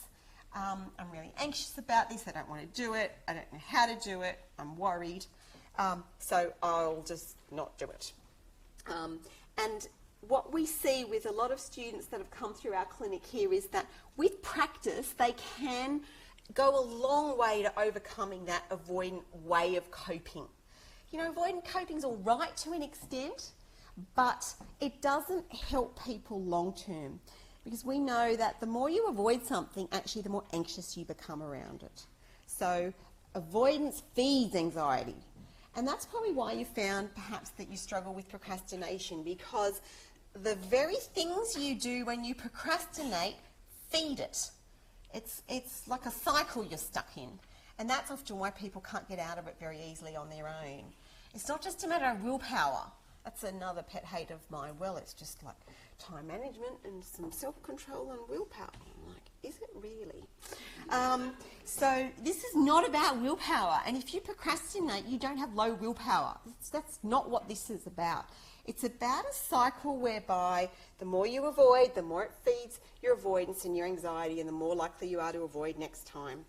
I'm really anxious about this, I don't want to do it, I don't know how to do it, I'm worried, so I'll just not do it. And what we see with a lot of students that have come through our clinic here is that with practice they can go a long way to overcoming that avoidant way of coping. You know, avoidant coping is all right to an extent, but it doesn't help people long term. because we know that the more you avoid something, actually the more anxious you become around it. So avoidance feeds anxiety. And that's probably why you found perhaps that you struggle with procrastination, because the very things you do when you procrastinate feed it. It's like a cycle you're stuck in. And that's often why people can't get out of it very easily on their own. It's not just a matter of willpower. That's another pet hate of mine. Well, it's just like time management and some self-control and willpower. I'm like, is it really? So this is not about willpower. And if you procrastinate, you don't have low willpower. That's not what this is about. It's about a cycle whereby the more you avoid, the more it feeds your avoidance and your anxiety, and the more likely you are to avoid next time.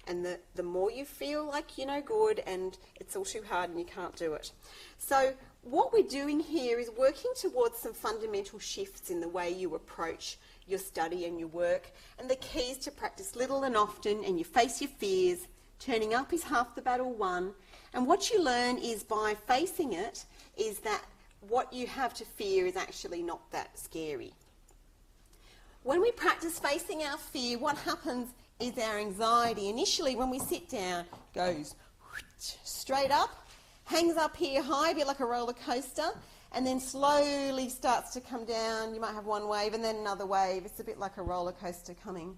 And the more you feel like you're no good and it's all too hard and you can't do it. So what we're doing here is working towards some fundamental shifts in the way you approach your study and your work. And the key is to practice little and often, and you face your fears. Turning up is half the battle won. And what you learn is by facing it is that what you have to fear is actually not that scary. When we practice facing our fear, what happens is our anxiety, initially when we sit down, goes straight up, hangs up here high, a bit like a roller coaster, and then slowly starts to come down. You might have one wave and then another wave. It's a bit like a roller coaster coming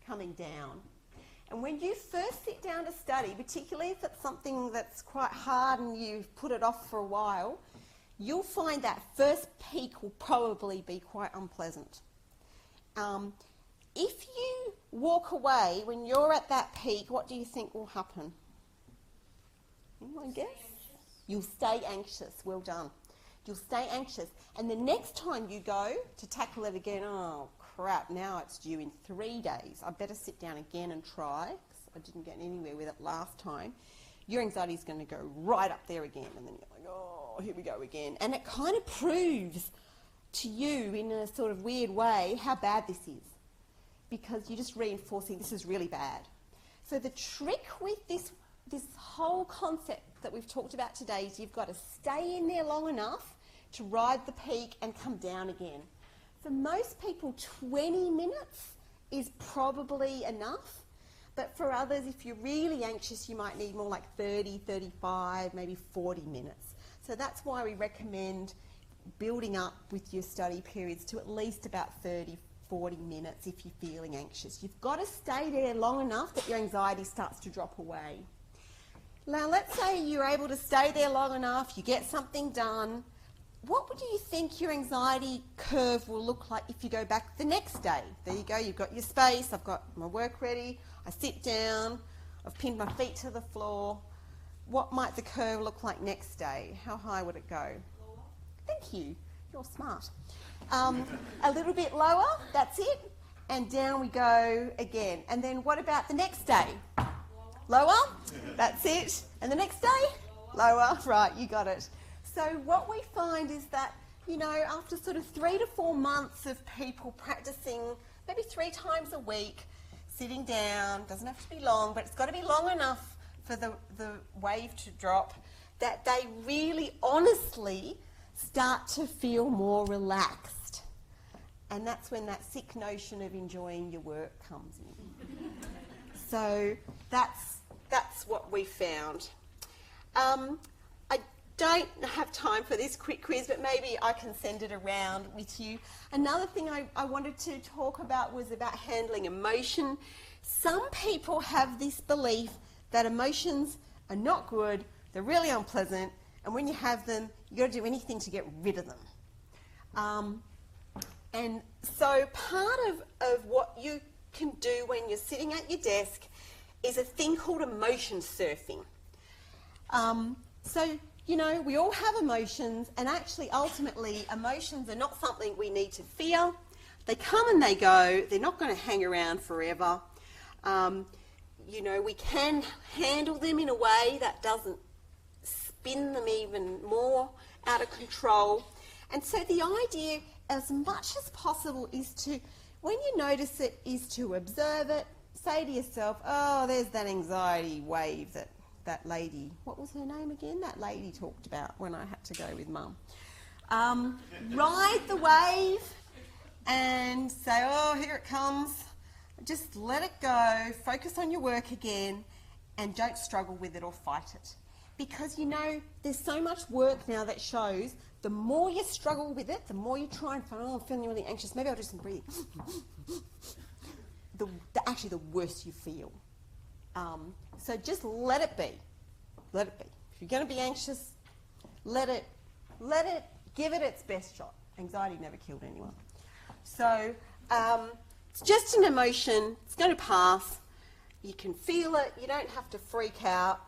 down. And when you first sit down to study, particularly if it's something that's quite hard and you've put it off for a while, you'll find that first peak will probably be quite unpleasant. If you walk away when you're at that peak, what do you think will happen? Anyone guess? You'll stay anxious. Well done. You'll stay anxious. And the next time you go to tackle it again, oh crap, now it's due in 3 days. I better sit down again and try, because I didn't get anywhere with it last time. Your anxiety is going to go right up there again. And then you're like, oh, here we go again. And it kind of proves to you in a sort of weird way how bad this is, because you're just reinforcing this is really bad. So the trick with this whole concept that we've talked about today is you've got to stay in there long enough to ride the peak and come down again. For most people, 20 minutes is probably enough. But for others, if you're really anxious, you might need more like 30, 35, maybe 40 minutes. So that's why we recommend building up with your study periods to at least about 30, 40 minutes if you're feeling anxious. You've got to stay there long enough that your anxiety starts to drop away. Now, let's say you're able to stay there long enough, you get something done. What would you think your anxiety curve will look like if you go back the next day? There you go, you've got your space, I've got my work ready, I sit down, I've pinned my feet to the floor. What might the curve look like next day? How high would it go? Lower. Thank you, you're smart. A little bit lower, that's it, and down we go again. And then what about the next day? Lower, that's it. And the next day? Lower, right, you got it. So what we find is that, you know, after sort of 3 to 4 months of people practicing maybe 3 times a week, sitting down, doesn't have to be long, but it's got to be long enough for the wave to drop, that they really honestly start to feel more relaxed. And that's when that sick notion of enjoying your work comes in. So that's what we found. I don't have time for this quick quiz, but maybe I can send it around with you. Another thing I wanted to talk about was about handling emotion. Some people have this belief that emotions are not good, they're really unpleasant, and when you have them, you've got to do anything to get rid of them. And so part of what you can do when you're sitting at your desk is a thing called emotion surfing. So, you know, we all have emotions, and actually, ultimately, emotions are not something we need to fear. They come and they go. They're not going to hang around forever. You know, we can handle them in a way that doesn't spin them even more out of control. And so the idea, as much as possible, is to, when you notice it, is to observe it, say to yourself, oh, there's that anxiety wave that lady, what was her name again? That lady talked about when I had to go with Mum. Ride the wave, and say, oh, here it comes. Just let it go, focus on your work again, and don't struggle with it or fight it. Because, you know, there's so much work now that shows the more you struggle with it, the more you try and find, oh, I'm feeling really anxious, maybe I'll do some breathing. Actually, the worse you feel. So just let it be. Let it be. If you're going to be anxious, let it, give it its best shot. Anxiety never killed anyone. So it's just an emotion. It's going to pass. You can feel it. You don't have to freak out.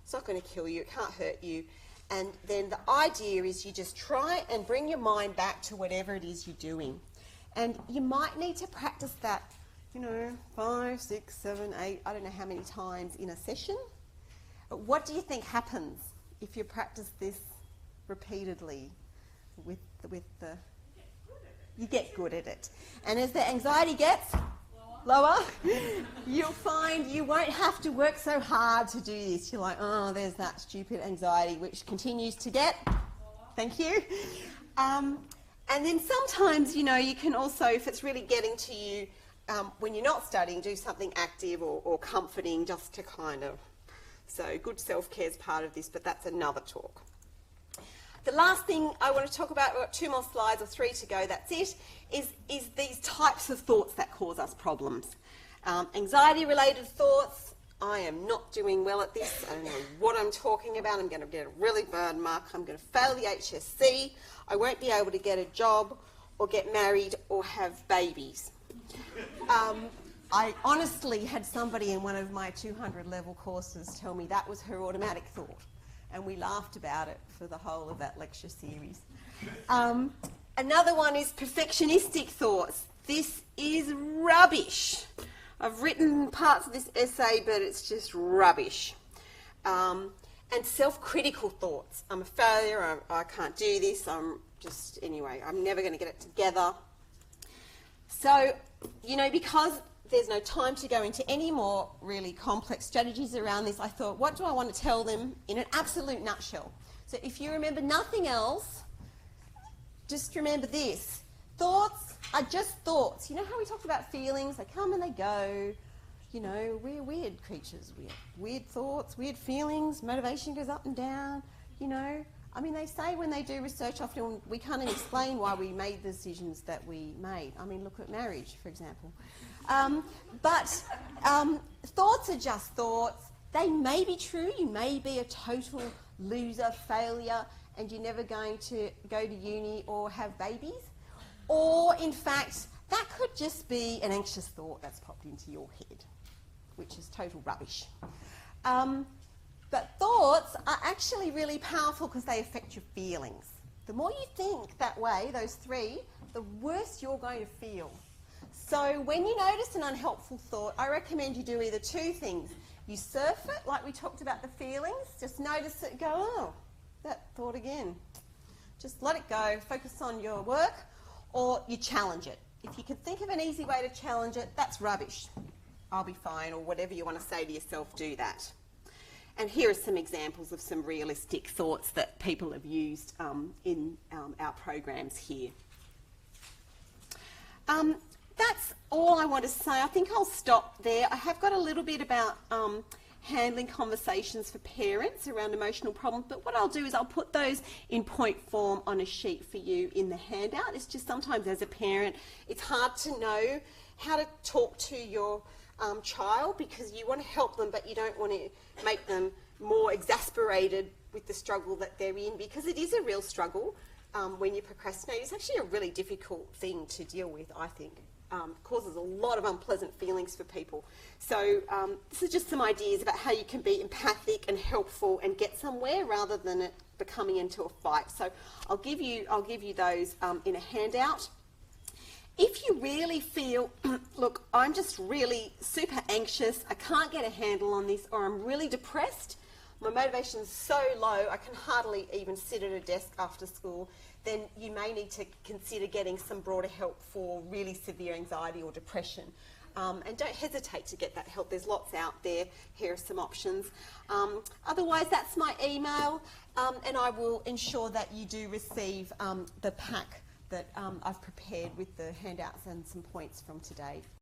It's not going to kill you. It can't hurt you. And then the idea is you just try and bring your mind back to whatever it is you're doing. And you might need to practice that, 5, 6, 7, 8, I don't know how many times in a session. But what do you think happens if you practice this repeatedly with the... You get good at it. And as the anxiety gets lower, you'll find you won't have to work so hard to do this. You're like, oh, there's that stupid anxiety which continues to get. Thank you. And then sometimes, you can also, if it's really getting to you, when you're not studying, do something active or comforting just to kind of... So good self-care is part of this, but that's another talk. The last thing I want to talk about, we've got 2 more slides or 3 to go, that's it, is these types of thoughts that cause us problems. Anxiety-related thoughts, I am not doing well at this, I don't know what I'm talking about, I'm going to get a really bad mark, I'm going to fail the HSC, I won't be able to get a job or get married or have babies. I honestly had somebody in one of my 200-level courses tell me that was her automatic thought. And we laughed about it for the whole of that lecture series. Another one is perfectionistic thoughts. This is rubbish. I've written parts of this essay, but it's just rubbish. And self-critical thoughts. I'm a failure, I can't do this, I'm never going to get it together. So, because there's no time to go into any more really complex strategies around this, I thought, what do I want to tell them in an absolute nutshell? So if you remember nothing else, just remember this. Thoughts are just thoughts. You know how we talked about feelings? They come and they go. We're weird creatures. We have weird thoughts, weird feelings, motivation goes up and down, they say when they do research, often we can't even explain why we made the decisions that we made. Look at marriage, for example. But thoughts are just thoughts. They may be true. You may be a total loser, failure, and you're never going to go to uni or have babies. Or, in fact, that could just be an anxious thought that's popped into your head, which is total rubbish. But thoughts are actually really powerful because they affect your feelings. The more you think that way, those 3, the worse you're going to feel. So when you notice an unhelpful thought, I recommend you do either 2 things. You surf it, like we talked about the feelings, just notice it, go, oh, that thought again. Just let it go, focus on your work, or you challenge it. If you can think of an easy way to challenge it, that's rubbish. I'll be fine, or whatever you want to say to yourself, do that. And here are some examples of some realistic thoughts that people have used in our programs here. That's all I want to say. I think I'll stop there. I have got a little bit about handling conversations for parents around emotional problems, but what I'll do is I'll put those in point form on a sheet for you in the handout. It's just sometimes as a parent, it's hard to know how to talk to your child because you want to help them, but you don't want to make them more exasperated with the struggle that they're in, because it is a real struggle when you procrastinate. It's actually a really difficult thing to deal with, I think. Causes a lot of unpleasant feelings for people. So this is just some ideas about how you can be empathic and helpful and get somewhere rather than it becoming into a fight. So I'll give you those in a handout. If you really feel, look, I'm just really super anxious, I can't get a handle on this, or I'm really depressed, my motivation's so low I can hardly even sit at a desk after school, then you may need to consider getting some broader help for really severe anxiety or depression. And don't hesitate to get that help. There's lots out there. Here are some options. Otherwise, that's my email, and I will ensure that you do receive the pack that I've prepared with the handouts and some points from today.